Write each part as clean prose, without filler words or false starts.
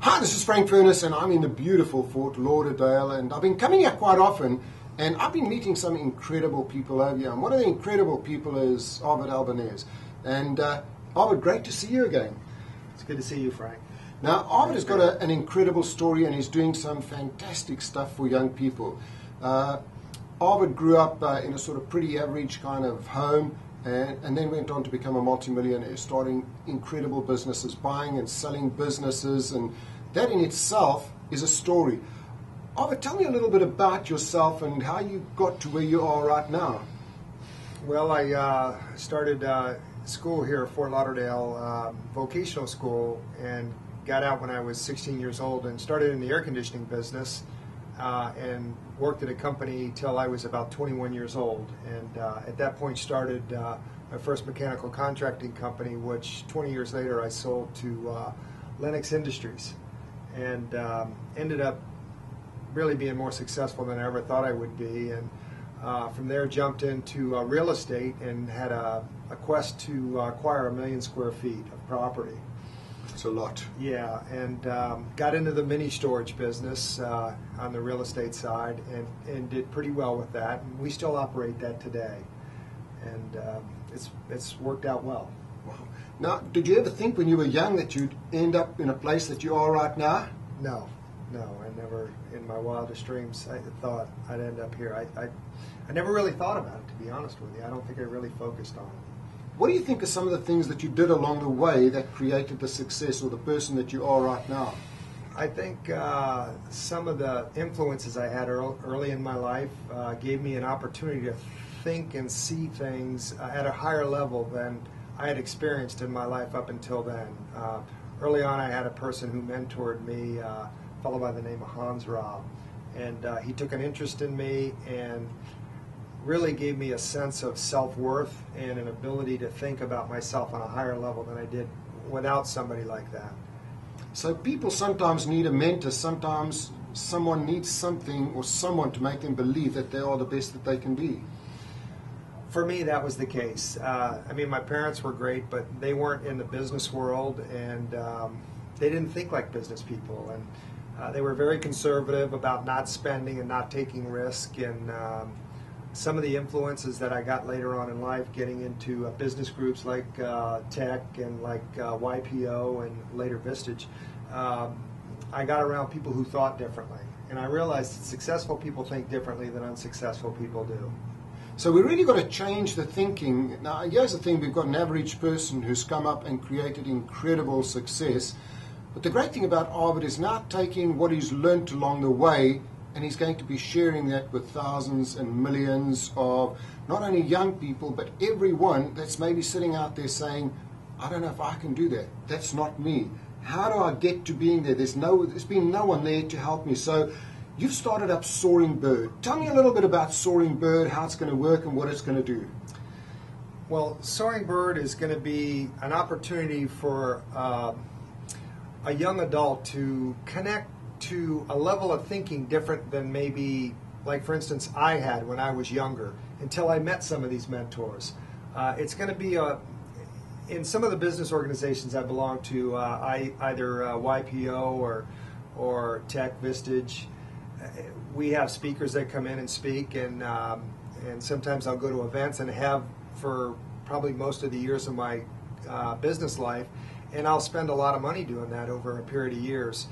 Hi, this is Frank Furness, and I'm in the beautiful Fort Lauderdale, and I've been coming here quite often, and I've been meeting some incredible people over here, and one of the incredible people is Arvid Albanese. And Arvid, great to see you again. It's good to see you, Frank. Now, Arvid has got an incredible story, and he's doing some fantastic stuff for young people. Arvid grew up in a sort of pretty average kind of home, and then went on to become a multimillionaire, starting incredible businesses, buying and selling businesses, and that in itself is a story. Arvid, tell me a little bit about yourself and how you got to where you are right now. Well, I started school here at Fort Lauderdale, vocational school, and got out when I was 16 years old and started in the air conditioning business and worked at a company till I was about 21 years old. And at that point started my first mechanical contracting company, which 20 years later I sold to Lennox Industries, and ended up really being more successful than I ever thought I would be. And from there jumped into real estate and had a quest to acquire 1 million square feet of property. It's a lot. Yeah, and got into the mini storage business on the real estate side, and did pretty well with that. And we still operate that today, and it's worked out well. Wow. Now, did you ever think when you were young that you'd end up in a place that you are right now? No, I never, in my wildest dreams, I thought I'd end up here. I never really thought about it, to be honest with you. I don't think I really focused on it. What do you think are some of the things that you did along the way that created the success or the person that you are right now? I think some of the influences I had early in my life gave me an opportunity to think and see things at a higher level than I had experienced in my life up until then. Early on, I had a person who mentored me, a fellow by the name of Hans Rob, and he took an interest in me and really gave me a sense of self-worth and an ability to think about myself on a higher level than I did without somebody like that. So people sometimes need a mentor, sometimes someone needs something or someone to make them believe that they are the best that they can be. For me, that was the case. I mean, my parents were great, but they weren't in the business world, and they didn't think like business people, and they were very conservative about not spending and not taking risk, and some of the influences that I got later on in life, getting into business groups like Tech and like YPO and later Vistage, I got around people who thought differently. And I realized that successful people think differently than unsuccessful people do. So we really got to change the thinking. Now, here's the thing. We've got an average person who's come up and created incredible success. But the great thing about Arvid is now taking what he's learned along the way, and he's going to be sharing that with thousands and millions of not only young people, but everyone that's maybe sitting out there saying, I don't know if I can do that. That's not me. How do I get to being there? There's been no one there to help me. So you've started up Soaring Bird. Tell me a little bit about Soaring Bird, how it's going to work and what it's going to do. Well, Soaring Bird is going to be an opportunity for a young adult to connect to a level of thinking different than maybe, like for instance, I had when I was younger, until I met some of these mentors. It's going to be in some of the business organizations I belong to, either YPO or Tech, Vistage. We have speakers that come in and speak, and sometimes I'll go to events, and have for probably most of the years of my business life, and I'll spend a lot of money doing that over a period of years.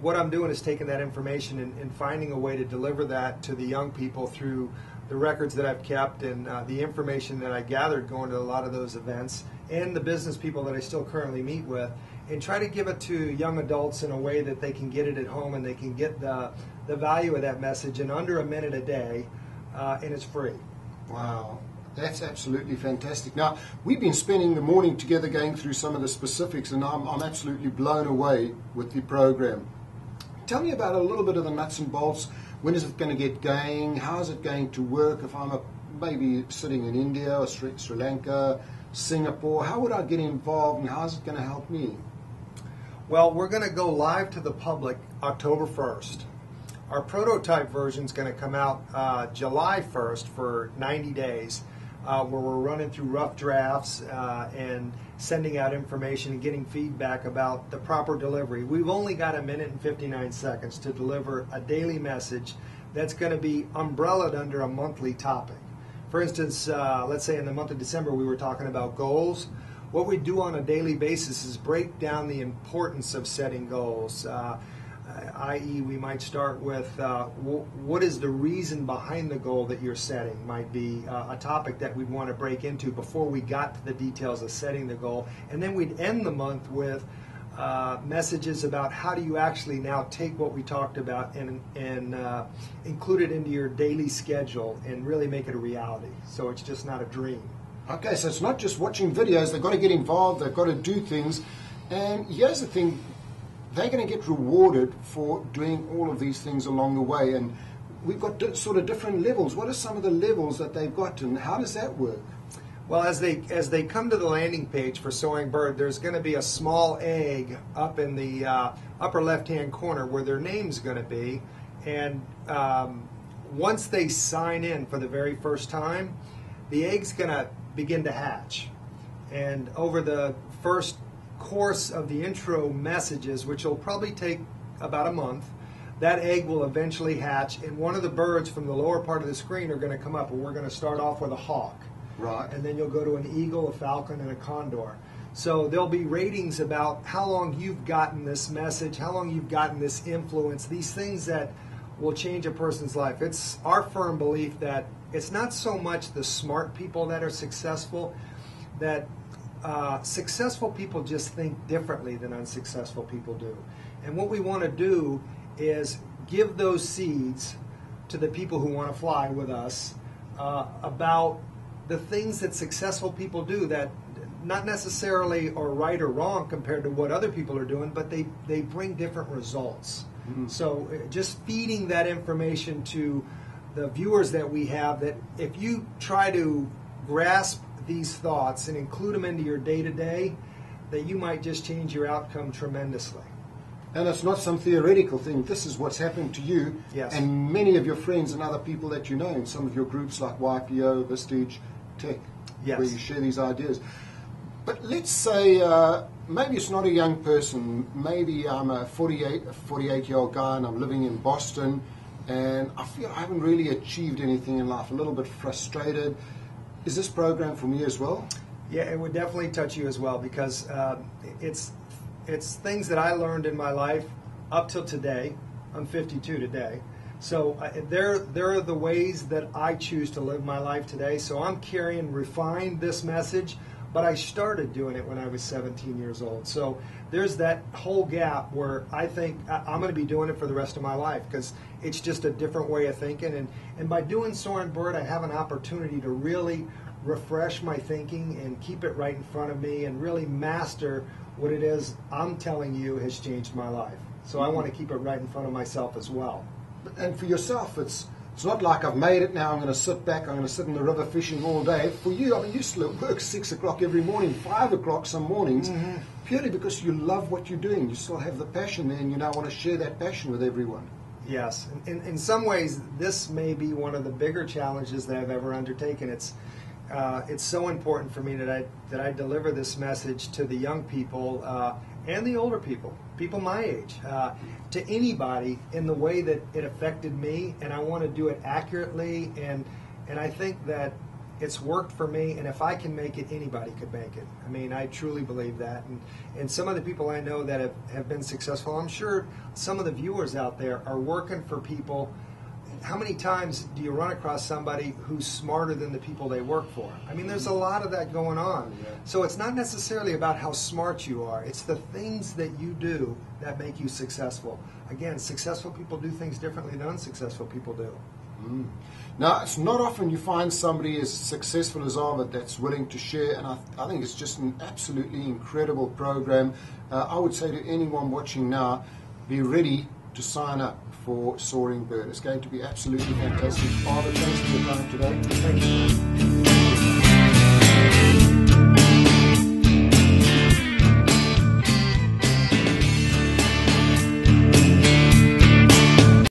What I'm doing is taking that information and finding a way to deliver that to the young people through the records that I've kept and the information that I gathered going to a lot of those events, and the business people that I still currently meet with, and try to give it to young adults in a way that they can get it at home and they can get the value of that message in under a minute a day, and it's free. Wow. That's absolutely fantastic. Now, we've been spending the morning together going through some of the specifics, and I'm absolutely blown away with the program. Tell me about a little bit of the nuts and bolts. When is it going to get going? How is it going to work? If I'm maybe sitting in India or Sri Lanka, Singapore, how would I get involved, and how is it going to help me? Well, we're going to go live to the public October 1st. Our prototype version is going to come out July 1st for 90 days. where we're running through rough drafts and sending out information and getting feedback about the proper delivery. We've only got 1 minute and 59 seconds to deliver a daily message that's going to be umbrellaed under a monthly topic. For instance, let's say in the month of December we were talking about goals. What we do on a daily basis is break down the importance of setting goals, i.e. we might start with what is the reason behind the goal that you're setting, might be a topic that we'd want to break into before we got to the details of setting the goal. And then we'd end the month with messages about how do you actually now take what we talked about and include it into your daily schedule and really make it a reality, so it's just not a dream. Okay, so it's not just watching videos. They've got to get involved. They've got to do things. And here's the thing. They're going to get rewarded for doing all of these things along the way. And we've got sort of different levels. What are some of the levels that they've got, and how does that work? Well, as they come to the landing page for Soaring Bird, there's going to be a small egg up in the upper left-hand corner where their name's going to be. And once they sign in for the very first time, the egg's going to begin to hatch. And over the first course of the intro messages, which will probably take about a month, that egg will eventually hatch, and one of the birds from the lower part of the screen are going to come up, and we're going to start off with a hawk. Right. And then you'll go to an eagle, a falcon, and a condor. So there'll be ratings about how long you've gotten this message, how long you've gotten this influence, these things that will change a person's life. It's our firm belief that it's not so much the smart people that are successful, that successful people just think differently than unsuccessful people do. And what we want to do is give those seeds to the people who want to fly with us about the things that successful people do that not necessarily are right or wrong compared to what other people are doing, but they bring different results. Mm-hmm. So just feeding that information to the viewers that we have, that if you try to grasp these thoughts and include them into your day-to-day, that you might just change your outcome tremendously. And it's not some theoretical thing. This is what's happened to you. Yes. And many of your friends and other people that you know in some of your groups like YPO, Vistage, Tech, yes, where you share these ideas. But let's say maybe it's not a young person. Maybe I'm a 48-year-old guy and I'm living in Boston, and I feel I haven't really achieved anything in life, a little bit frustrated. Is this program for me as well? Yeah, it would definitely touch you as well, because it's things that I learned in my life up till today. I'm 52 today. So there are the ways that I choose to live my life today. So I'm carrying, refined this message, but I started doing it when I was 17 years old. So there's that whole gap where I think I'm going to be doing it for the rest of my life, because it's just a different way of thinking. And by doing Soaring Bird, I have an opportunity to really refresh my thinking and keep it right in front of me and really master what it is I'm telling you has changed my life. So I want to keep it right in front of myself as well. And for yourself, it's not like I've made it now, I'm going to sit back, I'm going to sit in the river fishing all day. For you, I mean, you still work 6 o'clock every morning, 5 o'clock some mornings, mm-hmm, purely because you love what you're doing. You still have the passion there, and you now want to share that passion with everyone. Yes. In some ways, this may be one of the bigger challenges that I've ever undertaken. It's so important for me that I deliver this message to the young people and the older people my age, to anybody in the way that it affected me, and I want to do it accurately, and I think that it's worked for me, and if I can make it, anybody could make it. I mean, I truly believe that, and some of the people I know that have been successful, I'm sure some of the viewers out there are working for people. How many times do you run across somebody who's smarter than the people they work for? I mean, there's a lot of that going on. Yeah. So it's not necessarily about how smart you are. It's the things that you do that make you successful. Again, successful people do things differently than unsuccessful people do. Mm. Now, it's not often you find somebody as successful as Arvid that's willing to share, and I think it's just an absolutely incredible program. I would say to anyone watching now, be ready to sign up for Soaring Bird. It's going to be absolutely fantastic. Arvid, thanks for your time today. Thank you.